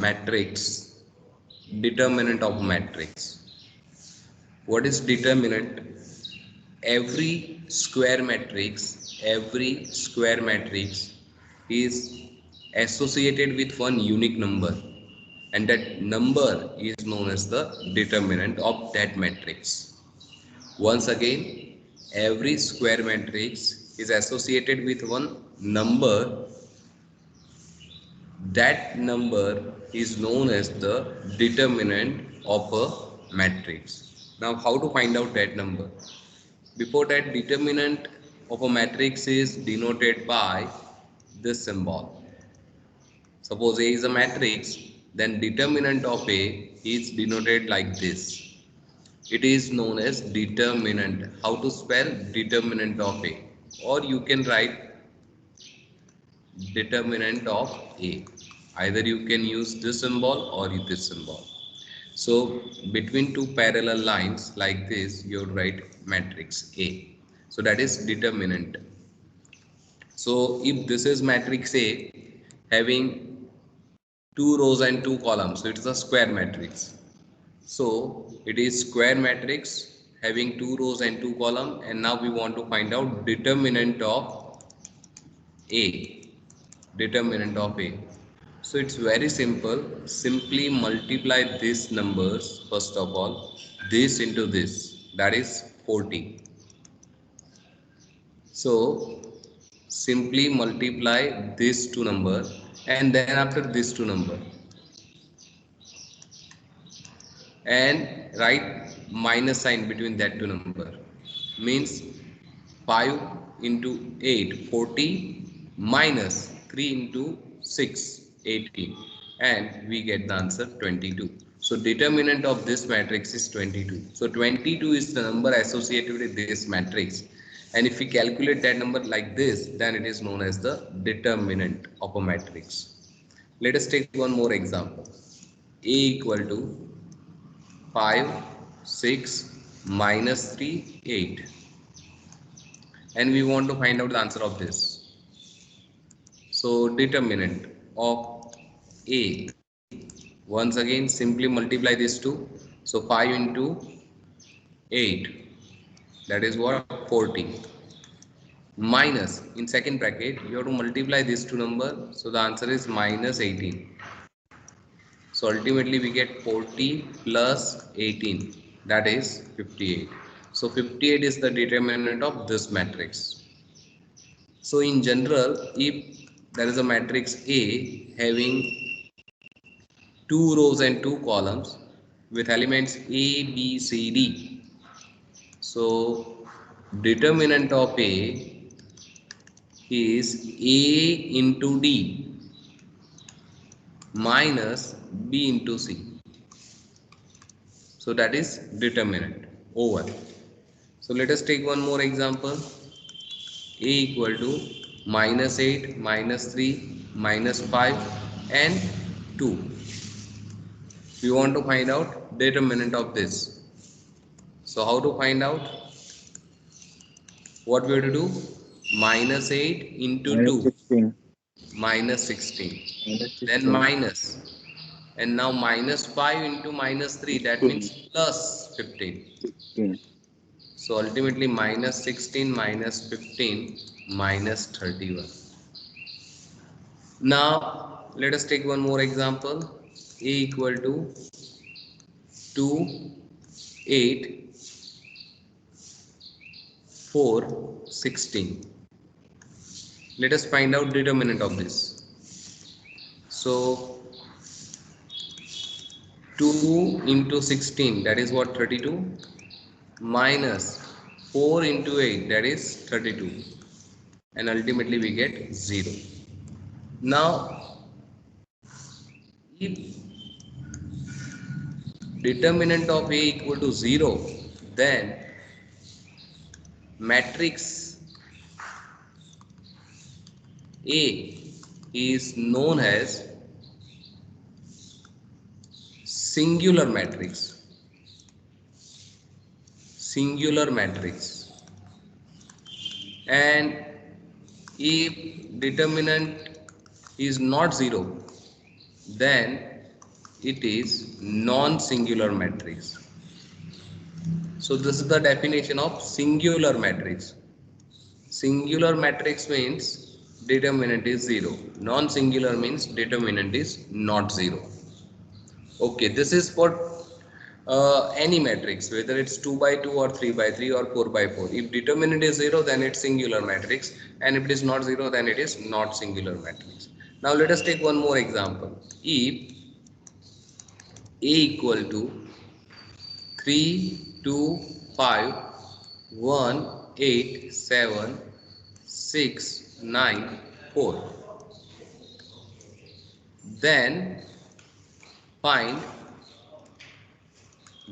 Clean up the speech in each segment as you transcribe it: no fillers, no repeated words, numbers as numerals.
matrix, determinant of matrix. What is determinant? Every square matrix is associated with one unique number, and that number is known as the determinant of that matrix. Once again, every square matrix is associated with one number. That number is known as the determinant of a matrix. Now, how to find out that number? Before that, determinant of a matrix is denoted by this symbol. Suppose A is a matrix, then determinant of A is denoted like this. It is known as determinant. How to spell determinant of A? Or you can write determinant of A. Either you can use this symbol or this symbol. So between two parallel lines like this, you would write matrix A. So that is determinant. So if this is matrix A having two rows and two columns, so it is a square matrix. So it is square matrix having two rows and two columns, and now we want to find out determinant of A. Determinant of A. So it's very simple. Simply multiply these numbers first of all. This into this, that is 40. So simply multiply these two numbers, and then after these two numbers, and write minus sign between that two number. Means 5 into 8, 40, minus 3 into 6, 18, and we get the answer 22. So determinant of this matrix is 22. So 22 is the number associated with this matrix, and if we calculate that number like this, then it is known as the determinant of a matrix. Let us take one more example. A equal to 5, 6, minus 3, 8, and we want to find out the answer of this. So determinant of A, once again simply multiply these two. So 5 into 8, that is what, 40, minus, in second bracket you have to multiply these two numbers, so the answer is minus 18. So ultimately we get 40 plus 18, that is 58. So 58 is the determinant of this matrix. So in general, if there is a matrix A having two rows and two columns with elements A, B, C, D, so determinant of A is A into D minus B into C. So that is determinant over. So let us take one more example. A equal to minus 8, minus 3, minus 5, and 2. We want to find out determinant of this. So how to find out? What we have to do? Minus 8 into minus 2, 16, minus 16. minus Then 16, minus. And now minus 5 into minus 3, that 16, means plus 15. 16. So ultimately minus 16 minus 15 minus 31. Now let us take one more example. A equal to 2, 8, 4, 16. Let us find out determinant of this. So 2 into 16, that is what, 32, minus 4 into 8, that is 32, and ultimately we get 0. Now if determinant of A equal to 0, then matrix A is known as singular matrix. Singular matrix. And if determinant is not 0, then it is non-singular matrix. So this is the definition of singular matrix. Singular matrix means determinant is 0. Non-singular means determinant is not 0. Okay, this is for any matrix, whether it's 2 by 2 or 3 by 3 or 4 by 4. If determinant is 0, then it's singular matrix, and if it is not 0, then it is not singular matrix. Now let us take one more example. If A equal to 3, 2, 5, 1, 8, 7, 6, 9, 4, then find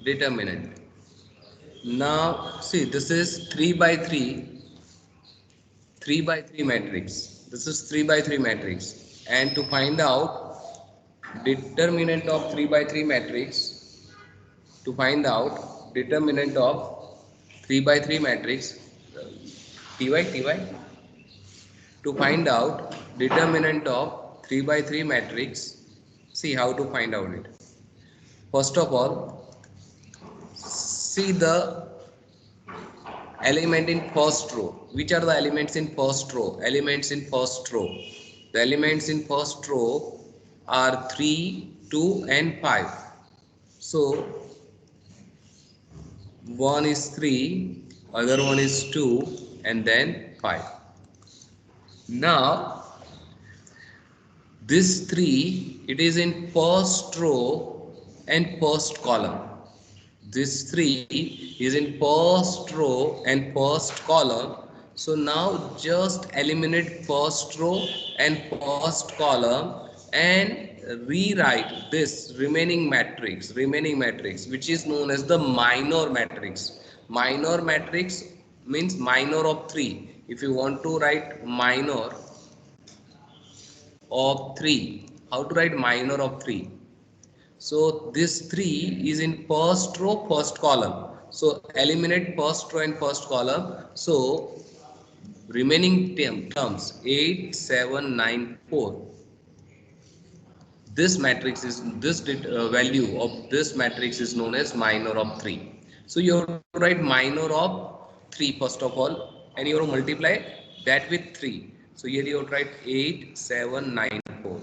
determinant. Now see, this is 3 by 3, 3 by 3 matrix. This is 3 by 3 matrix, and to find out determinant of 3 by 3 matrix, to find out determinant of 3 by 3 matrix, ty, to find out determinant of 3 by 3 matrix, see how to find out it. First of all, see the element in first row. Which are the elements in first row? Elements in first row. The elements in first row are 3, 2 and 5. So one is 3, other one is 2, and then 5. Now this 3, it is in first row and first column. This 3 is in first row and first column. So now just eliminate first row and first column and rewrite this remaining matrix, which is known as the minor matrix. Minor matrix means minor of 3. If you want to write minor of 3, how to write minor of 3? So this 3 is in first row, first column. So eliminate first row and first column. So remaining terms 8, 7, 9, 4. This matrix is value of this matrix is known as minor of 3. So you have to write minor of 3 first of all, and you have to multiply that with 3. So here you have to write 8, 7, 9, 4.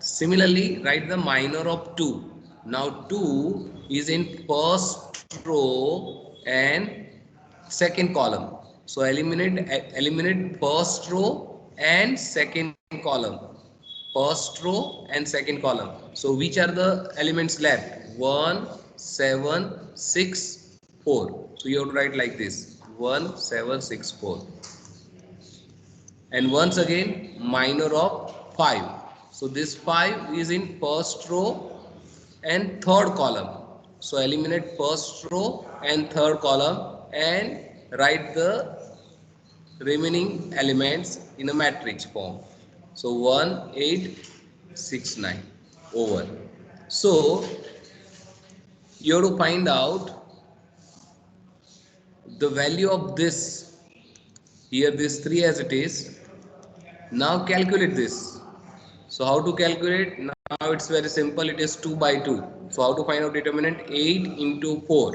Similarly, write the minor of 2. Now 2 is in first row and second column. So eliminate first row and second column. First row and second column. So which are the elements left? 1, 7, 6, 4. So you have to write like this: 1, 7, 6, 4. And once again minor of 5. So this 5 is in first row and third column. So eliminate first row and third column and write the remaining elements in a matrix form. So 1, 8, 6, 9 over. So you have to find out the value of this. Here this 3 as it is. Now calculate this. So how to calculate? Now it's very simple. It is 2 by 2. So how to find out determinant? 8 into 4.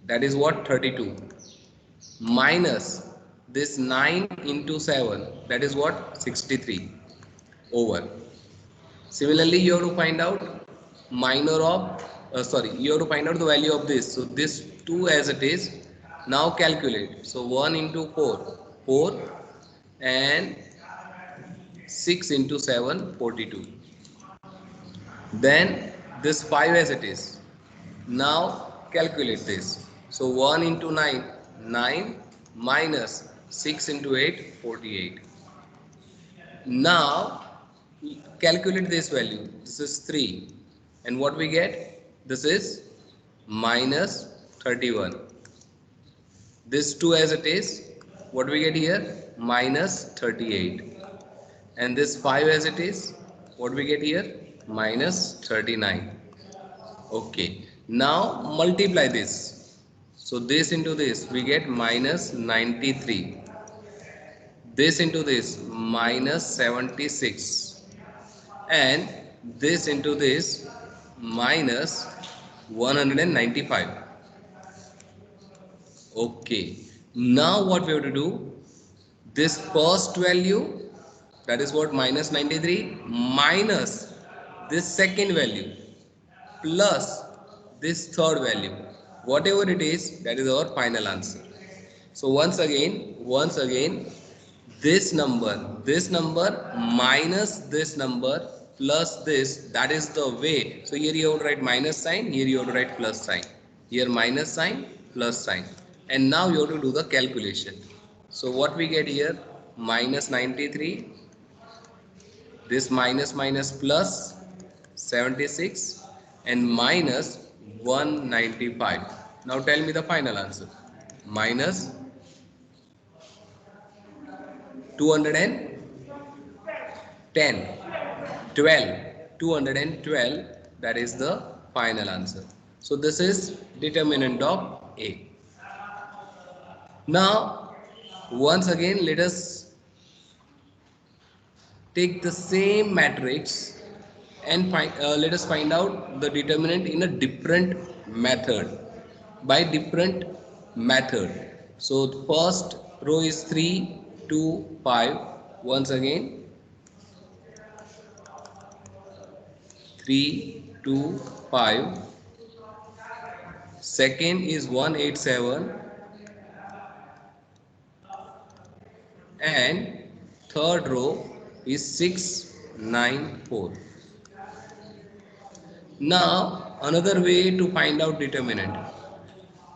That is what? 32. Minus this 9 into 7. That is what? 63. Over. Similarly, you have to find out minor of, you have to find out the value of this. So this 2 as it is. Now calculate. So 1 into 4. 4 and 6 into 7, 42. Then this 5 as it is. Now calculate this. So 1 into 9, 9 minus 6 into 8, 48. Now calculate this value. This is 3. And what we get? This is minus 31. This 2 as it is. What we get here? Minus 38. And this 5 as it is. What we get here? Minus 39. Okay. Now multiply this. So this into this we get minus 93. This into this minus 76. And this into this minus 195. Okay. Now what we have to do? This first value, that is what, minus 93, minus this second value plus this third value. Whatever it is, that is our final answer. So once again, this number minus this number plus this, that is the way. So here you have to write minus sign, here you have to write plus sign, here minus sign, plus sign, and now you have to do the calculation. So what we get here, minus 93, this minus minus plus 76, and minus 195. Now tell me the final answer. Minus 210, 12, 212, that is the final answer. So this is determinant of A. Now once again let us take the same matrix and let us find out the determinant in a different method, by different method. So the first row is 3, 2, 5. Once again 3, 2, 5. Second is 187, and third row is 694. Now another way to find out determinant.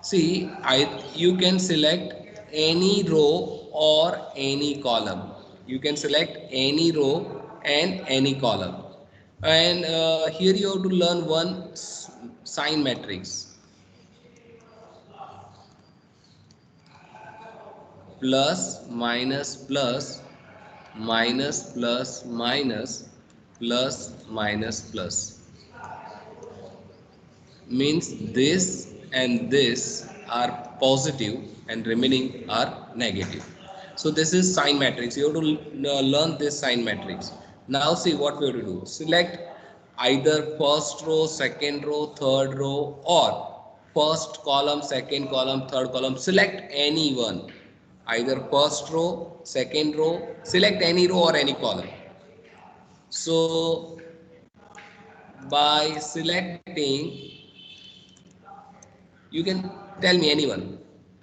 See, you can select any row or any column. You can select any row and any column. And here you have to learn one sign matrix. Plus, minus, plus, minus, plus, minus, plus, minus, plus. Means this and this are positive and remaining are negative. So this is sign matrix. You have to learn this sign matrix. Now see what we have to do. Select either first row, second row, third row, or first column, second column, third column. Select any one. Either first row, second row, select any row or any column. So by selecting, you can tell me anyone,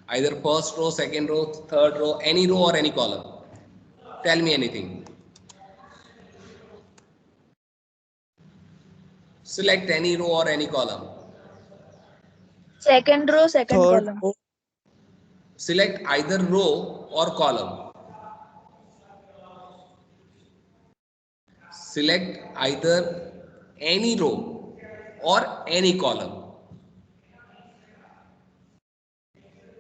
either first row, second row, third row, any row or any column. Tell me anything. Select any row or any column. Second row, second Third column. row. Select either row or column. Select either any row or any column.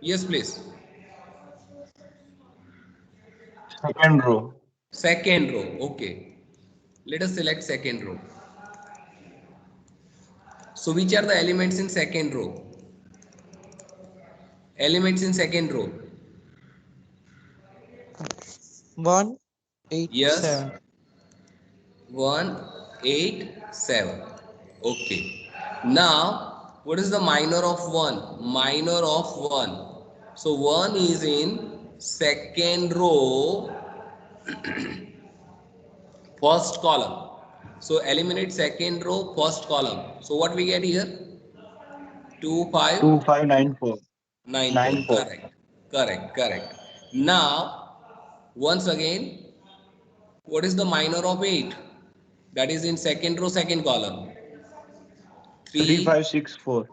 Yes, please. Second row. Second row. Okay. Let us select second row. So which are the elements in second row? Elements in second row. 187. Yes. 187. Okay. Now, what is the minor of 1? Minor of 1. So 1 is in second row, first column. So eliminate second row, first column. So what we get here? 2594. 2594. 94. Correct. Correct. Correct. Now, once again, what is the minor of 8? That is in second row, second column. 3, 3564.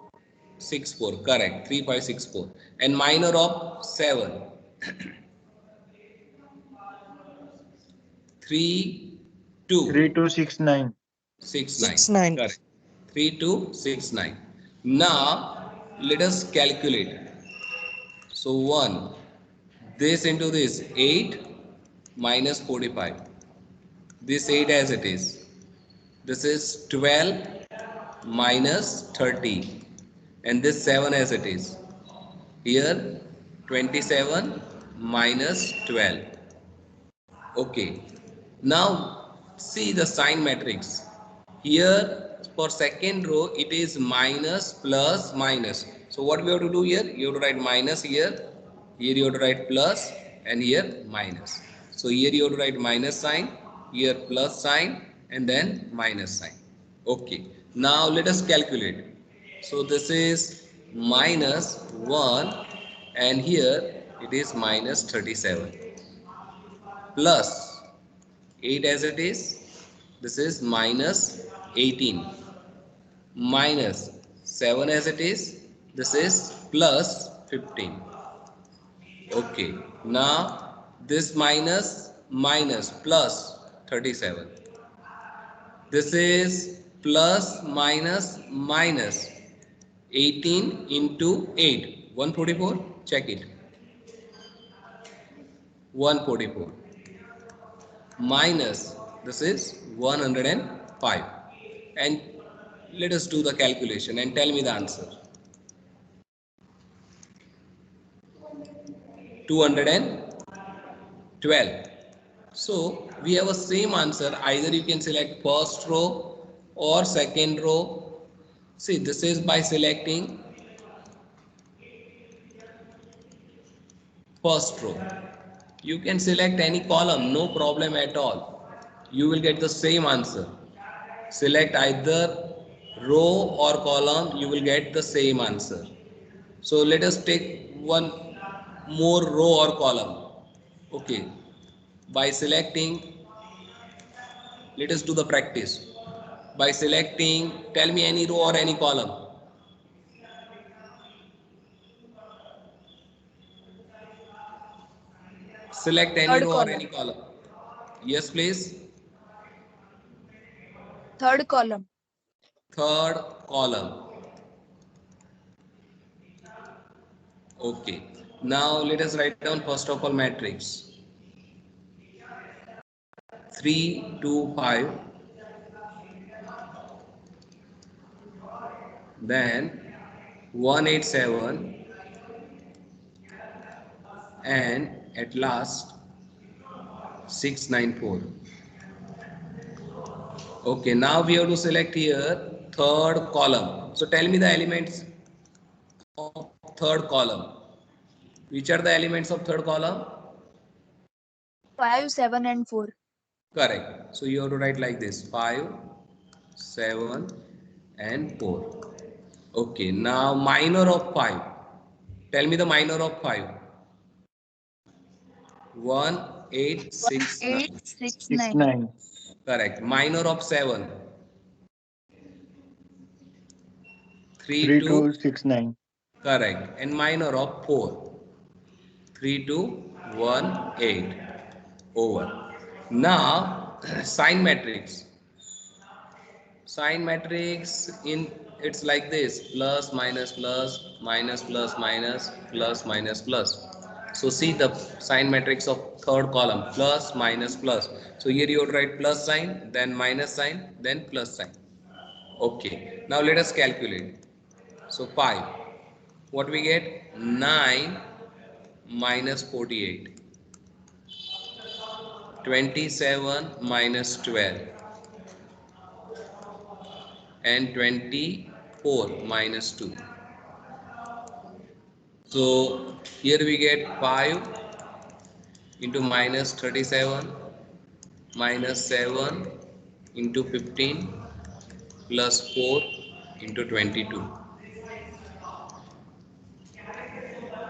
6, 4. Correct. 3, 5, 6, 4. And minor of 7. 3, 2, 3269. 6, 9. 69. Correct. 3, 2, 6, 9. Now let us calculate. So 1, this into this, 8 minus 45. This 8 as it is. This is 12 minus 30. And this 7 as it is. Here 27 minus 12. Okay. Now see the sign matrix. Here for second row it is minus plus minus. So what we have to do here? You have to write minus here. Here you have to write plus and here minus. So here you have to write minus sign, here plus sign and then minus sign. Okay. Now let us calculate. So this is minus 1 and here it is minus 37 plus 8 as it is. This is minus 18 minus 7 as it is. This is plus 15. Okay. Now this minus minus plus 37. This is plus minus minus 18 into 8. 144. Check it. 144 minus this is 105, and let us do the calculation and tell me the answer. 212. So we have a same answer. Either you can select first row or second row. See, this is by selecting first row. You can select any column, no problem at all. You will get the same answer. Select either row or column, you will get the same answer. So let us take one more row or column. Okay. By selecting, let us do the practice. By selecting, tell me any row or any column. Select any Third row or any column. column. Yes, please. Third column. Third column. Okay. Now let us write down first of all matrix. 3, 2, 5. Then 187 and at last 694. Okay, now we have to select here third column. So tell me the elements of third column. Which are the elements of third column? 5, 7, and 4. Correct. So you have to write like this: 5, 7, and 4. Okay, now minor of 5. Tell me the minor of 5. 1, 8, 6, 9. 1869. 69. Correct. Minor of 7. 3, 2. 3269. Correct. And minor of 4. 3, 2, 1, 8. Over. Now, sign matrix. Sign matrix in it's like this: plus minus plus minus plus minus plus minus plus. So see the sign matrix of third column: plus minus plus. So here you would write plus sign, then minus sign, then plus sign. Okay. Now let us calculate. So 5. What we get? 9 minus 48. 27 minus 12. And 24 minus 2. So here we get 5 into minus 37 minus 7 into 15 plus 4 into 22.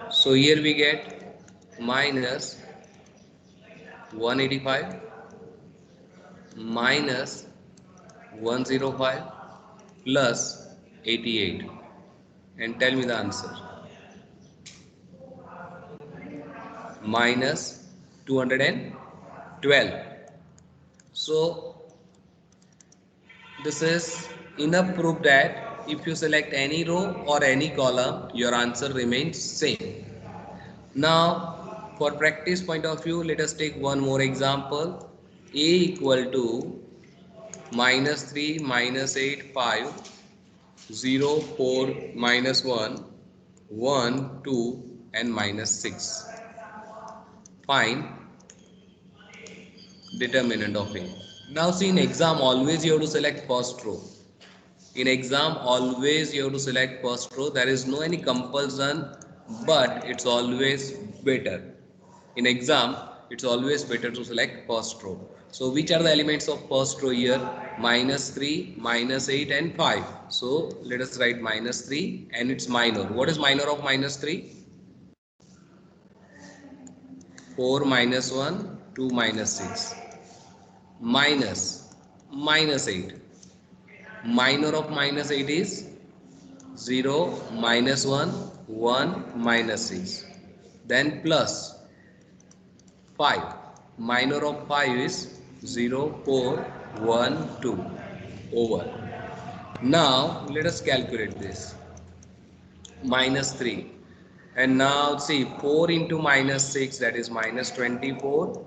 So here we get minus 185 minus 105 plus 88, and tell me the answer. Minus 212. So this is enough proof that if you select any row or any column, your answer remains same. Now, for practice point of view, let us take one more example. A equal to minus 3, minus 8, 5, 0, 4, minus 1, 1, 2, and minus 6. Find determinant of A. Now see, in exam always you have to select first row. In exam always you have to select first row. There is no any compulsion, but it's always better. In exam it's always better to select first row. So which are the elements of first row here? Minus 3, minus 8 and 5. So let us write minus 3 and it's minor. What is minor of minus 3? 4 minus 1, 2 minus 6. Minus, minus 8. Minor of minus 8 is 0, minus 1, 1, minus 6. Then plus 5. Minor of 5 is 0, 4, 1, 2. Over. Now let us calculate this. Minus 3. And now see, 4 into minus 6, that is minus 24.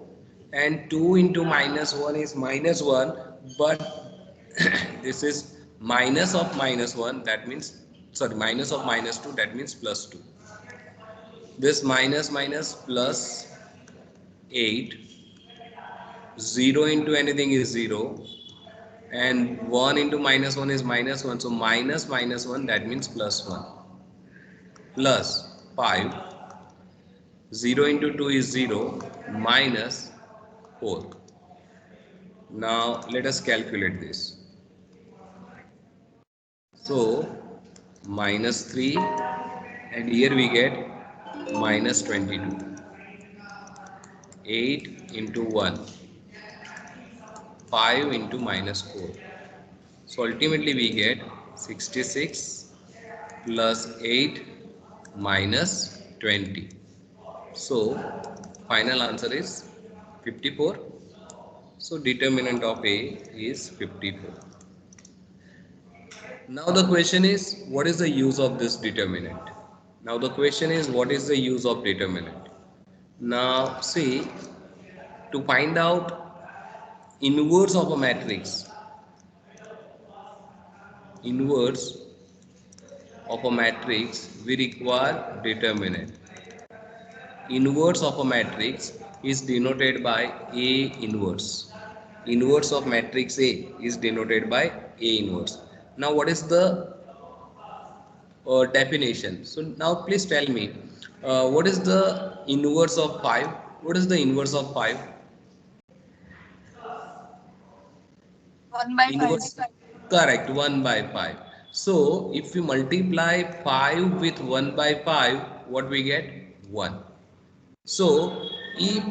And 2 into minus 1 is minus 1. But this is minus of minus 1, that means, sorry, minus of minus 2, that means plus 2. This minus minus plus 8. 0 into anything is 0. And 1 into minus 1 is minus 1. So minus minus 1, that means plus 1. Plus 5. 0 into 2 is 0, minus 4. Now let us calculate this. So minus 3 and here we get minus 22. 8 into 1, 5 into minus 4. So ultimately we get 66 plus 8 minus 20. So final answer is 54. So determinant of A is 54. Now the question is, what is the use of this determinant? Now the question is, what is the use of determinant? Now see, to find out inverse of a matrix, inverse of a matrix, we require determinant. Inverse of a matrix is denoted by A inverse. Inverse of matrix A is denoted by A inverse. Now what is the definition? So now please tell me, what is the inverse of 5? What is the inverse of 5? 1 by 5. Inverse, correct, 1 by 5. So if we multiply 5 with 1 by 5, what we get? 1. So if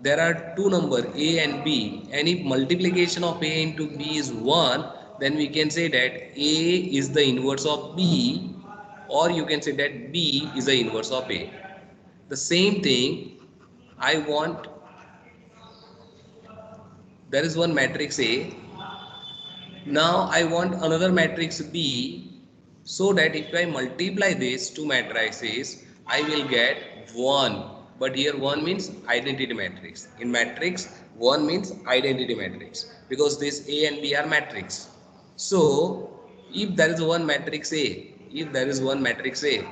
there are two numbers A and B, and if multiplication of A into B is 1, then we can say that A is the inverse of B, or you can say that B is the inverse of A. The same thing, I want, there is one matrix A. Now I want another matrix B, so that if I multiply these two matrices, I will get 1. But here 1 means identity matrix. In matrix, 1 means identity matrix, because this A and B are matrix. So if there is one matrix A, if there is one matrix A,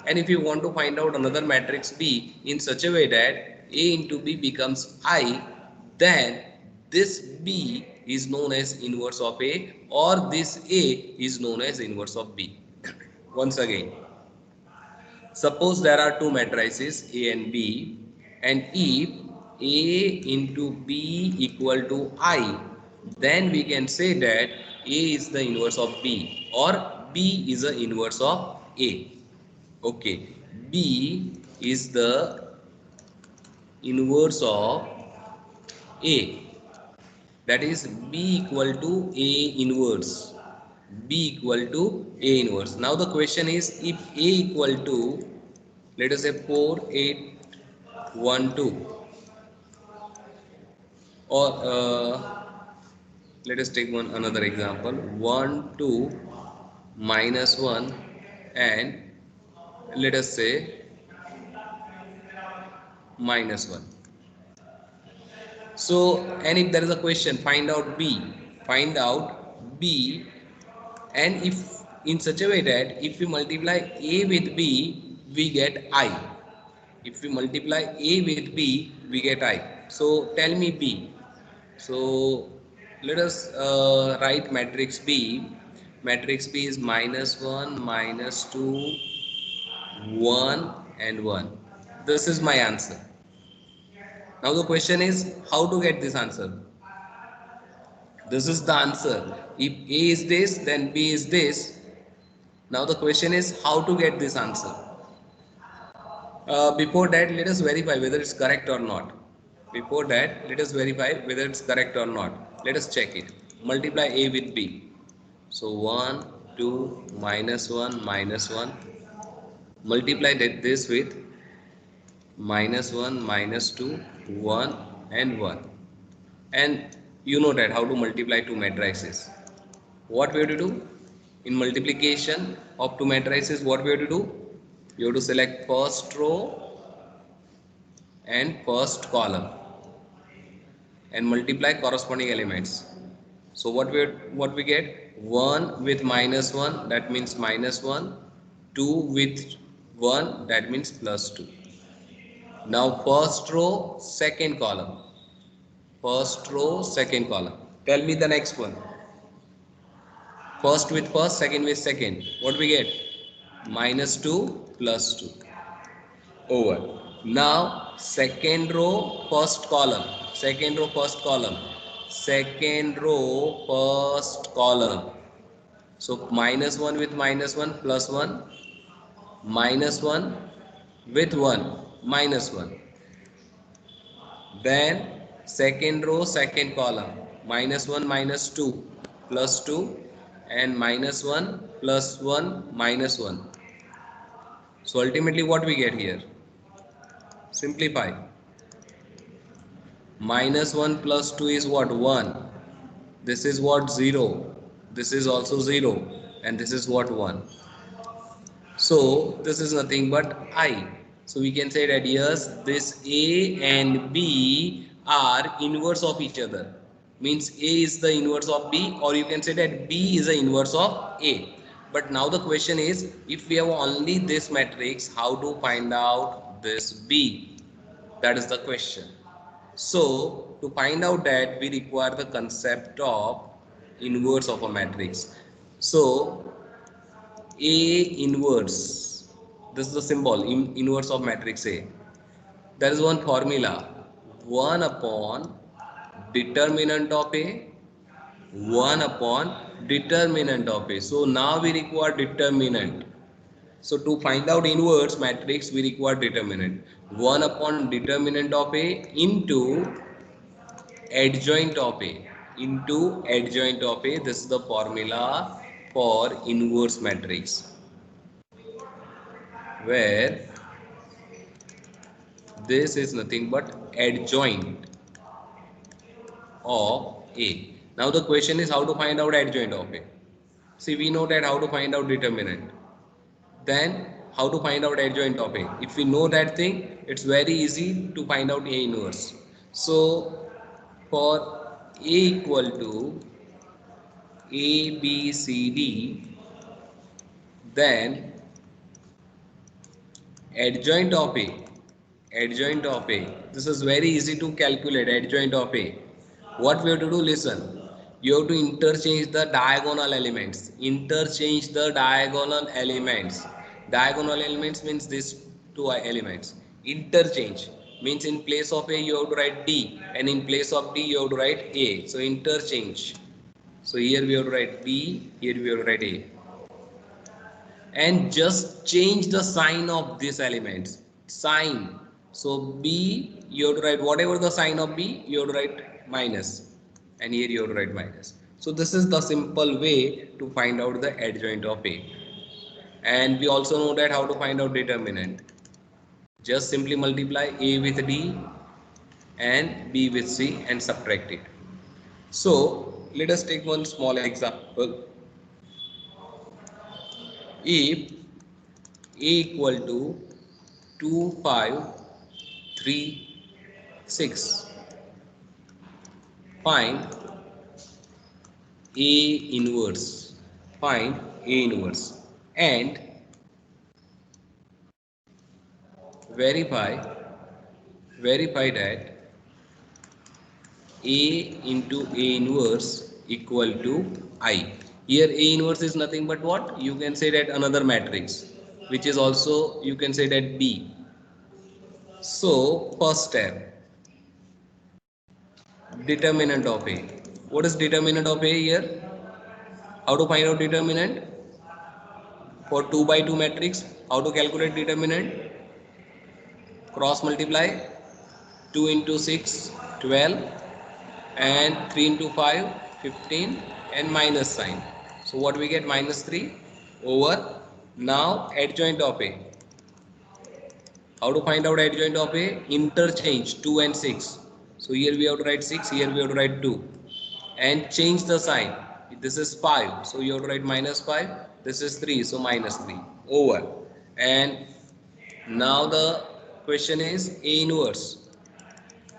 and if you want to find out another matrix B in such a way that A into B becomes I, then this B is known as inverse of A, or this A is known as inverse of B. Once again, suppose there are two matrices A and B, and if A into B equal to I, then we can say that A is the inverse of B, or B is the inverse of A. Okay, B is the inverse of A. That is B equal to A inverse. B equal to A inverse. Now the question is, if A equal to, let us say 4, 8, 1, 2, or let us take one another example, 1, 2, minus 1, and let us say minus 1. So, and if there is a question, find out B, and if in such a way that if we multiply A with B, we get I. If we multiply A with B, we get I. So tell me B. So let us write matrix B. Matrix B is -1, -2, 1 and 1. This is my answer. Now the question is how to get this answer. This is the answer. If A is this, then B is this. Now the question is how to get this answer. Before that, let us verify whether it's correct or not. Before that, let us verify whether it's correct or not. Let us check it. Multiply A with B. So 1, 2, -1, -1. Multiply this with -1, -2, 1 and 1. And you know that how to multiply two matrices. What we have to do? In multiplication of two matrices, what we have to do? You have to select first row and first column and multiply corresponding elements. So what we get? 1 with -1, that means -1. 2 with 1, that means +2. Now first row, second column. First row, second column. Tell me the next one. First with first, second with second. What we get? -2 +2 over. Now second row, first column. Second row, first column. Second row, first column. So -1 with -1 +1. -1 with 1 -1. Then second row, second column. -1 -2 +2 and -1 +1 -1. So ultimately what we get here? Simplify. -1 +2 is what? 1. This is what? 0. This is also 0. And this is what? 1. So this is nothing but I. So we can say that yes, this A and B are inverse of each other. Means A is the inverse of B, or you can say that B is the inverse of A. But now the question is, if we have only this matrix, how to find out this B? That is the question. So to find out that, we require the concept of inverse of a matrix. So A inverse, this is the symbol inverse of matrix A. There is one formula, 1 upon determinant of A, 1 upon determinant of A. So now we require determinant. So to find out inverse matrix, we require determinant. 1 upon determinant of A into adjoint of A. Into adjoint of A. This is the formula for inverse matrix, where this is nothing but adjoint of A. Now the question is how to find out adjoint of A. See, we know that how to find out determinant. Then how to find out adjoint of A. If we know that thing, it's very easy to find out A inverse. So for A equal to A, B, C, D, then adjoint of A, adjoint of A, this is very easy to calculate. Adjoint of A, what we have to do, listen, you have to interchange the diagonal elements. Interchange the diagonal elements. Diagonal elements means these two elements. Interchange means in place of A you have to write D, and in place of D you have to write A. So interchange. So here we have to write D, here we have to write A, and just change the sign of these elements. Sign. So B, you have to write whatever the sign of B, you have to write minus, and here you have to write minus. So this is the simple way to find out the adjoint of A. And we also know that how to find out determinant. Just simply multiply A with D and B with C and subtract it. So let us take one small example. If A equal to 2, 5, 3, 6. Find A inverse. Find A inverse and verify that A into A inverse equal to I. Here A inverse is nothing but what? You can say that another matrix, which is also, you can say that B. So first step, determinant of A. What is determinant of A here? How to find out determinant? For 2 by 2 matrix, how to calculate determinant? Cross multiply 2 into 6, 12, and 3 into 5, 15, and minus sign. So what we get? Minus 3 over. Now adjoint of A. How to find out adjoint of A? Interchange 2 and 6. So here we have to write 6, here we have to write 2. And change the sign. This is 5, so you have to write minus 5. This is 3, so minus 3 over. And now the question is A inverse.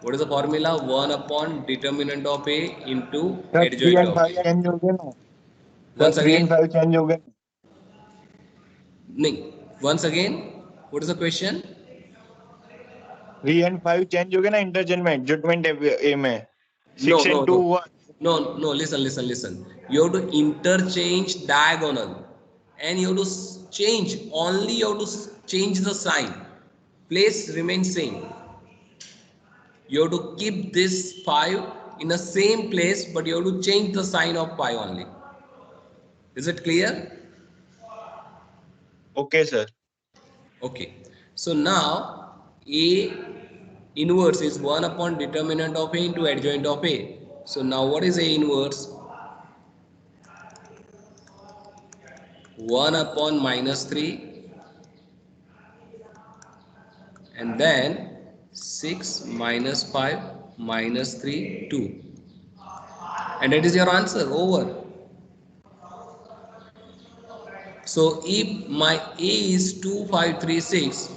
What is the formula? 1 upon determinant of A into sir 3 adjoint and of 5 A. Change हो गए ना sir Once 3 and again, 5 change हो गए Ning. Once again, what is the question? 3 and 5 change हो गए ना interchange में adjustment ए में No, 6 no, and 2 no. हुआ No, no, listen, listen, listen. You have to interchange diagonal and you have to change, only you have to change the sign. Place remains same. You have to keep this 5 in the same place, but you have to change the sign of 5 only. Is it clear? Okay sir Okay. So now A inverse is 1 upon determinant of A into adjoint of A. So now what is A inverse? 1 upon minus 3 and then 6 minus 5 minus 3 2, and that is your answer. Over. So if my A is 2536,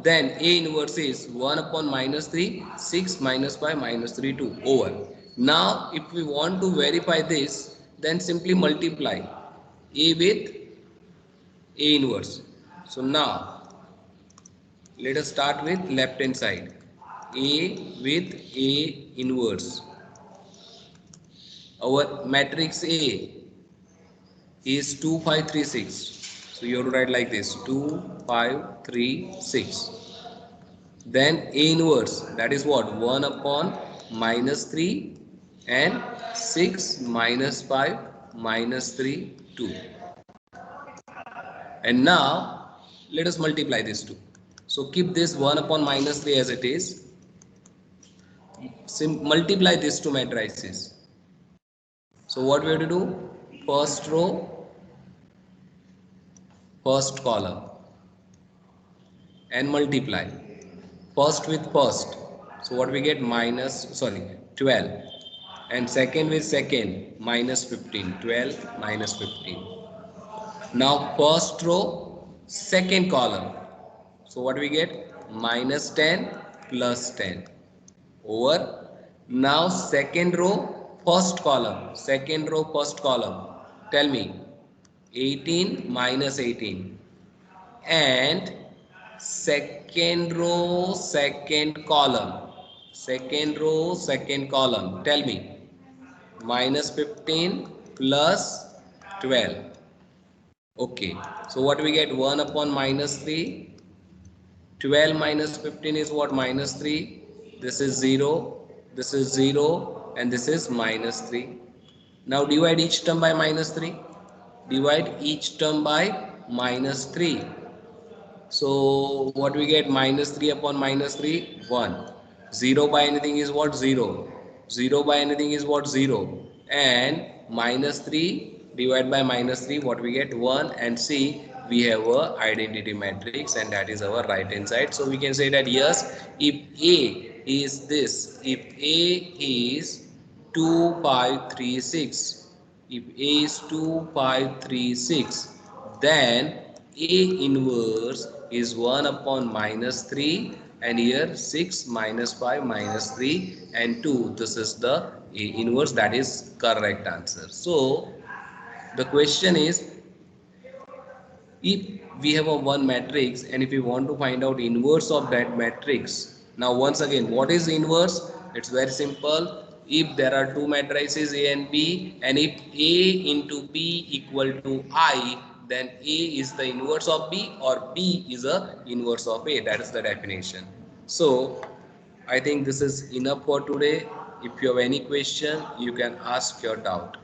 then A inverse is 1 upon minus 3 6 minus 5 minus 3 2 over. Now if we want to verify this, then simply multiply A with A inverse. So now let us start with left hand side. A with A inverse. Our matrix A is 2536. So you have to write like this: 2536. Then A inverse, that is what? 1 upon minus 3 and 6 minus 5 minus 3 2. And now let us multiply these two. So keep this 1 upon minus 3 as it is. Multiply these two matrices. So what we have to do? First row, first column, and multiply first with first. So what we get? 12, and second with second, minus 15. 12 minus 15. Now first row, second column. So what we get? Minus 10 plus 10 over. Now second row, first column. Second row, first column. Tell me. 18 minus 18. And second row, second column. Second row, second column. Tell me. Minus 15 plus 12. Okay. So what we get? 1 upon minus 3. 12 minus 15 is what? Minus 3. This is 0. This is 0. And this is minus 3. Now divide each term by minus 3. Divide each term by minus 3. So what we get? Minus 3 upon minus 3, 1. 0 by anything is what? 0. 0 by anything is what? 0. And minus 3 divided by minus 3, what we get? 1. And see, we have a identity matrix, and that is our right hand side. So we can say that yes, if A is this, if A is 2536, if A is 2536, then A inverse is 1 upon minus 3, and here 6 minus 5 minus 3 and 2. This is the A inverse, that is correct answer. So the question is, if we have a one matrix and if we want to find out inverse of that matrix, now once again, what is inverse? It's very simple. if there are two matrices A and B, and if A into B equal to I, then A is the inverse of B or B is a inverse of A. That is the definition. So I think this is enough for today. If you have any question, you can ask your doubt.